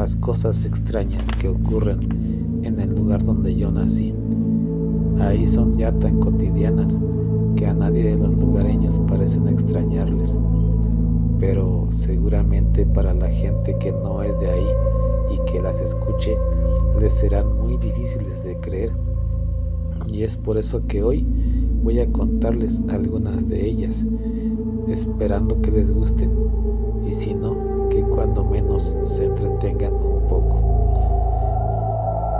las cosas extrañas que ocurren en el lugar donde yo nací. Ahí son ya tan cotidianas que a nadie de los lugareños parecen extrañarles, pero seguramente para la gente que no es de ahí y que las escuche, les serán muy difíciles de creer. Y es por eso que hoy voy a contarles algunas de ellas, esperando que les gusten, y si no, que cuando menos se entretengan un poco.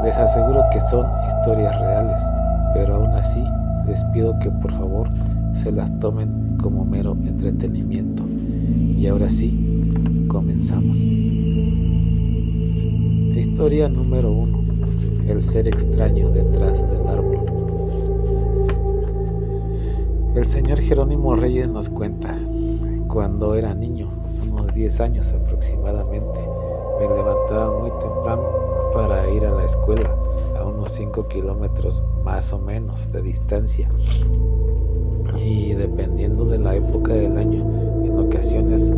Les aseguro que son historias reales, pero aún así les pido que por favor se las tomen como mero entretenimiento. Y ahora sí, comenzamos. Historia número 1. El ser extraño detrás del árbol. El señor Jerónimo Reyes nos cuenta: cuando era niño, unos 10 años aproximadamente, me levantaba muy temprano para ir a la escuela, a unos 5 kilómetros más o menos de distancia. Y dependiendo de la época del año, en ocasiones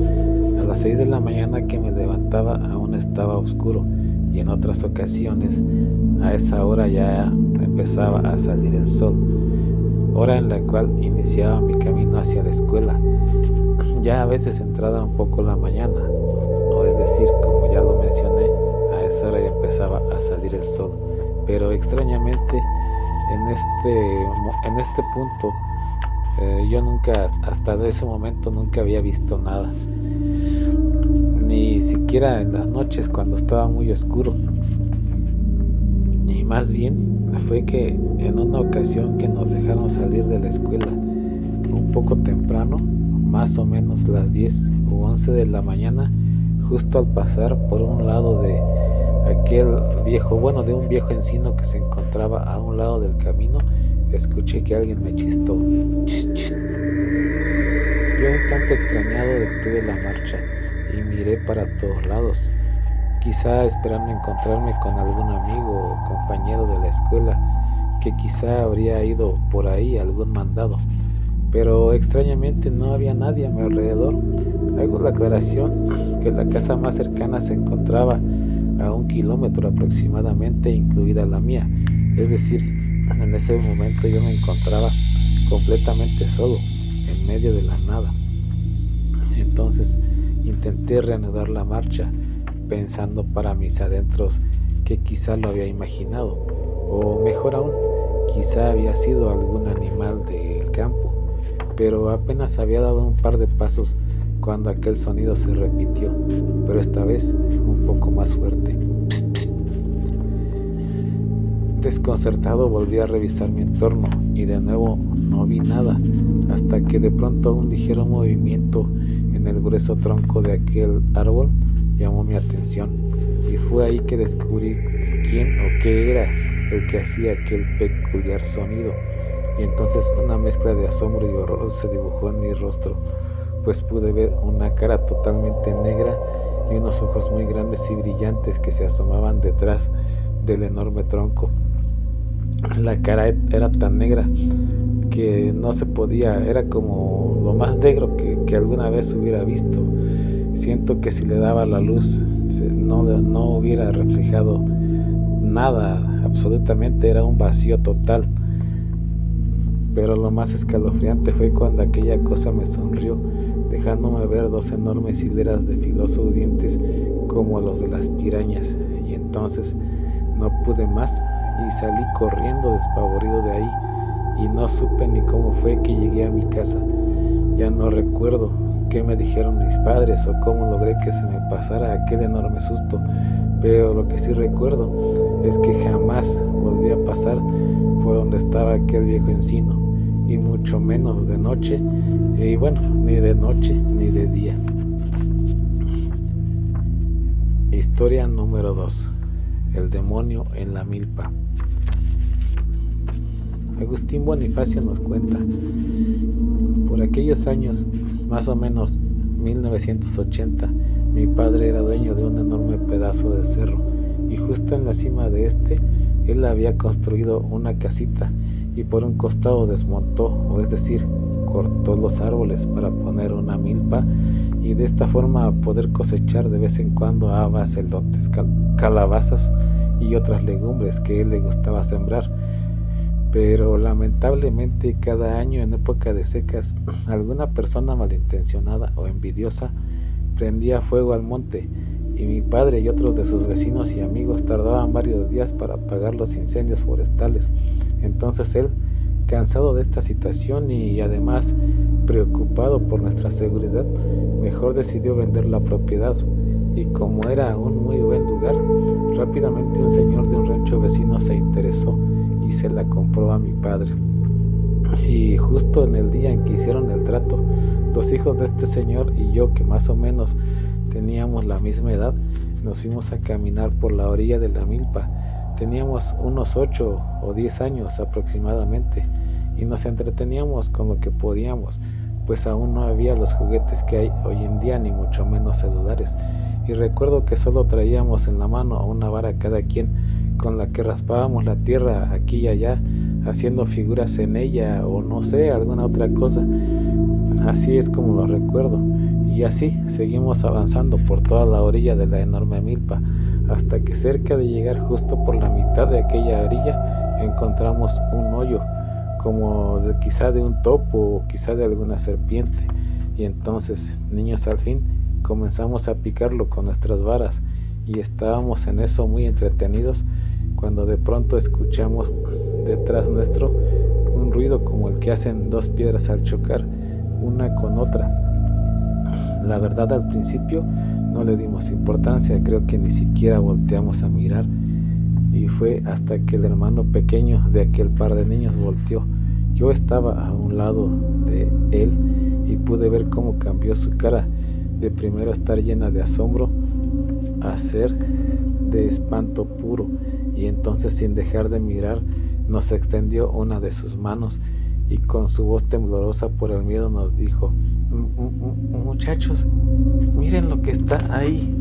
a las 6 de la mañana que me levantaba aún estaba oscuro, y en otras ocasiones a esa hora ya empezaba a salir el sol, hora en la cual iniciaba mi camino hacia la escuela. Ya a veces entraba un poco la mañana, o es decir, como ya lo mencioné, a esa hora ya empezaba a salir el sol, pero extrañamente en este punto yo nunca, hasta ese momento nunca había visto nada, ni siquiera en las noches cuando estaba muy oscuro. Y más bien fue que en una ocasión que nos dejaron salir de la escuela un poco temprano, más o menos las 10 u 11 de la mañana, justo al pasar por un lado de de un viejo encino que se encontraba a un lado del camino, escuché que alguien me chistó. Chis, chis. Yo, un tanto extrañado, detuve la marcha y miré para todos lados, quizá esperando encontrarme con algún amigo o compañero de la escuela que quizá habría ido por ahí a algún mandado, pero extrañamente no había nadie a mi alrededor. Hago la aclaración que la casa más cercana se encontraba a 1 kilómetro aproximadamente, incluida la mía, es decir, en ese momento yo me encontraba completamente solo, en medio de la nada. Entonces intenté reanudar la marcha, pensando para mis adentros que quizá lo había imaginado, o mejor aún, quizá había sido algún animal del campo, pero apenas había dado un par de pasos cuando aquel sonido se repitió, pero esta vez un poco más fuerte. Psst, psst. Desconcertado volví a revisar mi entorno y de nuevo no vi nada, hasta que de pronto un ligero movimiento en el grueso tronco de aquel árbol llamó mi atención, y fue ahí que descubrí quién o qué era el que hacía aquel peculiar sonido. Y entonces una mezcla de asombro y horror se dibujó en mi rostro, pues pude ver una cara totalmente negra y unos ojos muy grandes y brillantes que se asomaban detrás del enorme tronco. La cara era tan negra que no se podía, era como lo más negro que alguna vez hubiera visto. Siento que si le daba la luz no hubiera reflejado nada, absolutamente era un vacío total. Pero lo más escalofriante fue cuando aquella cosa me sonrió, dejándome ver 2 enormes hileras de filosos dientes como los de las pirañas, y entonces no pude más y salí corriendo despavorido de ahí, y no supe ni cómo fue que llegué a mi casa. Ya no recuerdo qué me dijeron mis padres o cómo logré que se me pasara aquel enorme susto, pero lo que sí recuerdo es que jamás volví a pasar por donde estaba aquel viejo encino, y mucho menos de noche, y bueno, ni de noche ni de día. Historia número 2. El demonio en la milpa. Agustín Bonifacio nos cuenta: por aquellos años, más o menos 1980, mi padre era dueño de un enorme pedazo de cerro, y justo en la cima de él había construido una casita, y por un costado desmontó, o es decir, cortó los árboles para poner una milpa y de esta forma poder cosechar de vez en cuando habas, elotes, calabazas y otras legumbres que a él le gustaba sembrar. Pero lamentablemente cada año en época de secas alguna persona malintencionada o envidiosa prendía fuego al monte y mi padre y otros de sus vecinos y amigos tardaban varios días para apagar los incendios forestales. Entonces él, cansado de esta situación y además preocupado por nuestra seguridad, mejor decidió vender la propiedad. Y como era un muy buen lugar, rápidamente un señor de un rancho vecino se interesó y se la compró a mi padre. Y justo en el día en que hicieron el trato, los hijos de este señor y yo, que más o menos teníamos la misma edad, nos fuimos a caminar por la orilla de la milpa. Teníamos unos 8 o 10 años aproximadamente y nos entreteníamos con lo que podíamos, pues aún no había los juguetes que hay hoy en día, ni mucho menos celulares. Y recuerdo que solo traíamos en la mano una vara cada quien, con la que raspábamos la tierra aquí y allá, haciendo figuras en ella o no sé, alguna otra cosa. Así es como lo recuerdo. Y así seguimos avanzando por toda la orilla de la enorme milpa, hasta que cerca de llegar justo por la mitad de aquella orilla encontramos un hoyo, como quizá de un topo o quizá de alguna serpiente. Y entonces, niños, al fin comenzamos a picarlo con nuestras varas y estábamos en eso muy entretenidos cuando de pronto escuchamos detrás nuestro un ruido como el que hacen dos piedras al chocar una con otra. La verdad, al principio no le dimos importancia, creo que ni siquiera volteamos a mirar, y fue hasta que el hermano pequeño de aquel par de niños volteó. Yo estaba a un lado de él y pude ver cómo cambió su cara, de primero estar llena de asombro a ser de espanto puro, y entonces, sin dejar de mirar, nos extendió una de sus manos y con su voz temblorosa por el miedo nos dijo: muchachos, miren lo que está ahí.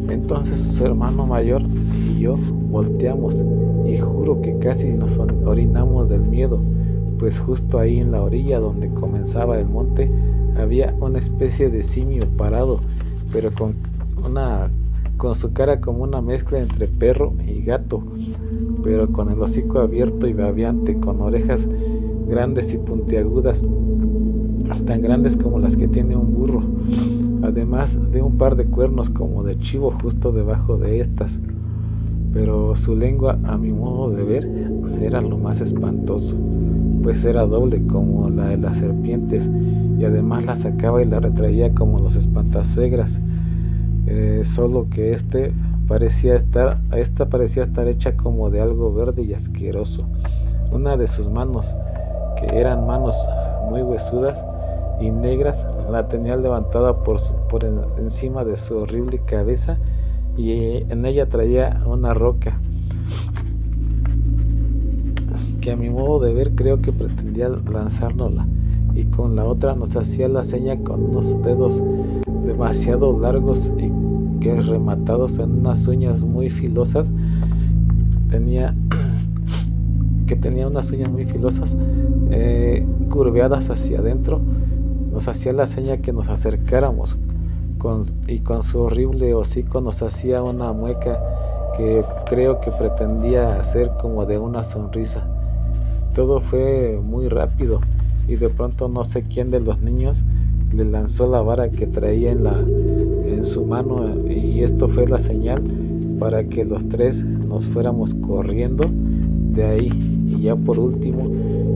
Entonces su hermano mayor y yo volteamos y juro que casi nos orinamos del miedo, pues justo ahí en la orilla donde comenzaba el monte había una especie de simio parado, pero con su cara como una mezcla entre perro y gato, pero con el hocico abierto y babeante, con orejas grandes y puntiagudas, tan grandes como las que tiene un burro, además de un par de cuernos como de chivo justo debajo de estas. Pero su lengua, a mi modo de ver, era lo más espantoso, pues era doble como la de las serpientes y además la sacaba y la retraía como los espantasuegras, solo que esta parecía estar hecha como de algo verde y asqueroso. Una de sus manos, que eran manos muy huesudas y negras, la tenía levantada por encima de su horrible cabeza y en ella traía una roca que, a mi modo de ver, creo que pretendía lanzárnosla, y con la otra nos hacía la seña con unos dedos demasiado largos y que, rematados en unas uñas muy filosas, tenía unas uñas muy filosas curveadas hacia adentro. Nos hacía la seña que nos acercáramos y con su horrible hocico nos hacía una mueca que creo que pretendía hacer como de una sonrisa. Todo fue muy rápido y de pronto no sé quién de los niños le lanzó la vara que traía en su mano, y esto fue la señal para que los tres nos fuéramos corriendo de ahí. Y ya por último,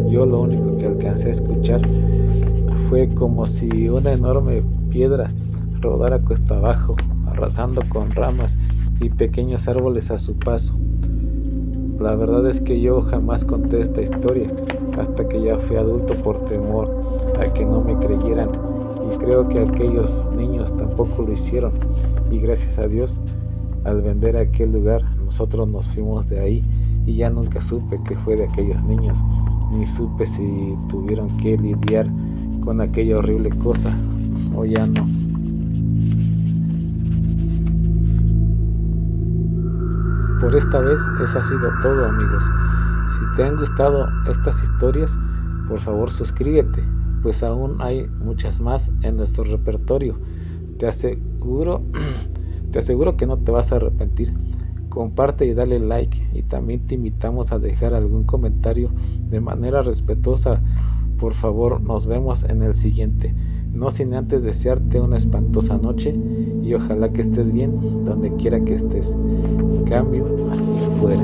yo lo único que alcancé a escuchar fue como si una enorme piedra rodara cuesta abajo, arrasando con ramas y pequeños árboles a su paso. La verdad es que yo jamás conté esta historia hasta que ya fui adulto, por temor a que no me creyeran, y creo que aquellos niños tampoco lo hicieron, y gracias a Dios, al vender aquel lugar, nosotros nos fuimos de ahí y ya nunca supe qué fue de aquellos niños, ni supe si tuvieron que lidiar con aquella horrible cosa o ya no. por esta vez eso ha sido todo, amigos. Si te han gustado estas historias, por favor suscríbete, pues aún hay muchas más en nuestro repertorio. Te aseguro que no te vas a arrepentir. Comparte y dale like, y también te invitamos a dejar algún comentario de manera respetuosa. Por favor, nos vemos en el siguiente. No sin antes desearte una espantosa noche y ojalá que estés bien donde quiera que estés. Cambio y fuera.